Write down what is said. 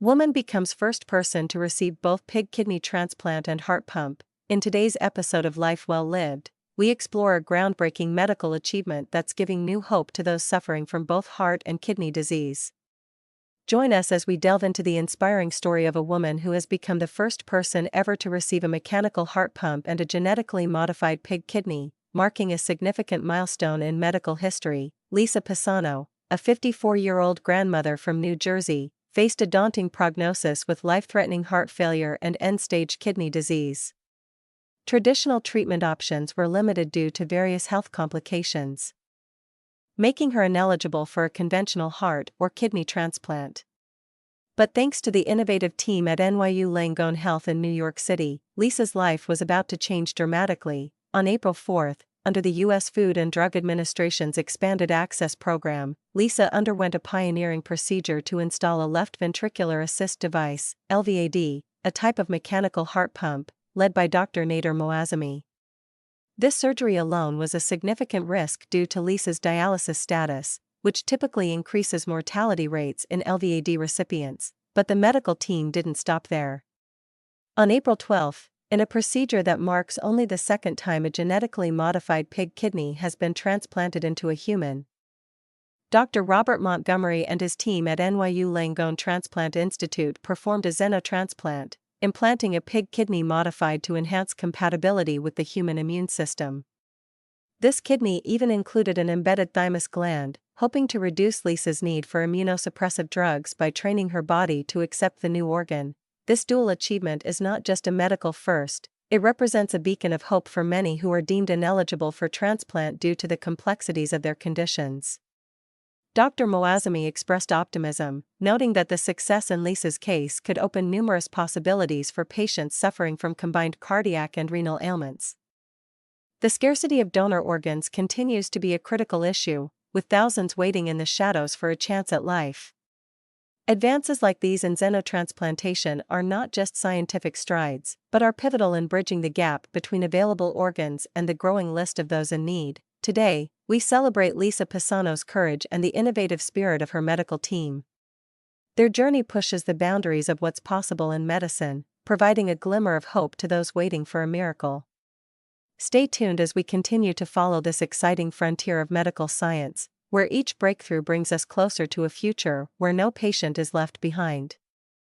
Woman becomes first person to receive both pig kidney transplant and heart pump. In today's episode of Life Well Lived, we explore a groundbreaking medical achievement that's giving new hope to those suffering from both heart and kidney disease. Join us as we delve into the inspiring story of a woman who has become the first person ever to receive a mechanical heart pump and a genetically modified pig kidney, marking a significant milestone in medical history. Lisa Pisano, a 54-year-old grandmother from New Jersey, faced a daunting prognosis with life-threatening heart failure and end-stage kidney disease. Traditional treatment options were limited due to various health complications, making her ineligible for a conventional heart or kidney transplant. But thanks to the innovative team at NYU Langone Health in New York City, Lisa's life was about to change dramatically. On April 4, under the U.S. Food and Drug Administration's Expanded Access Program, Lisa underwent a pioneering procedure to install a left ventricular assist device, LVAD, a type of mechanical heart pump, led by Dr. Nader Moazzami. This surgery alone was a significant risk due to Lisa's dialysis status, which typically increases mortality rates in LVAD recipients, but the medical team didn't stop there. On April 12, in a procedure that marks only the second time a genetically modified pig kidney has been transplanted into a human, Dr. Robert Montgomery and his team at NYU Langone Transplant Institute performed a xenotransplant, implanting a pig kidney modified to enhance compatibility with the human immune system. This kidney even included an embedded thymus gland, hoping to reduce Lisa's need for immunosuppressive drugs by training her body to accept the new organ. This dual achievement is not just a medical first, it represents a beacon of hope for many who are deemed ineligible for transplant due to the complexities of their conditions. Dr. Moazzami expressed optimism, noting that the success in Lisa's case could open numerous possibilities for patients suffering from combined cardiac and renal ailments. The scarcity of donor organs continues to be a critical issue, with thousands waiting in the shadows for a chance at life. Advances like these in xenotransplantation are not just scientific strides, but are pivotal in bridging the gap between available organs and the growing list of those in need. Today, we celebrate Lisa Pisano's courage and the innovative spirit of her medical team. Their journey pushes the boundaries of what's possible in medicine, providing a glimmer of hope to those waiting for a miracle. Stay tuned as we continue to follow this exciting frontier of medical science, where each breakthrough brings us closer to a future where no patient is left behind.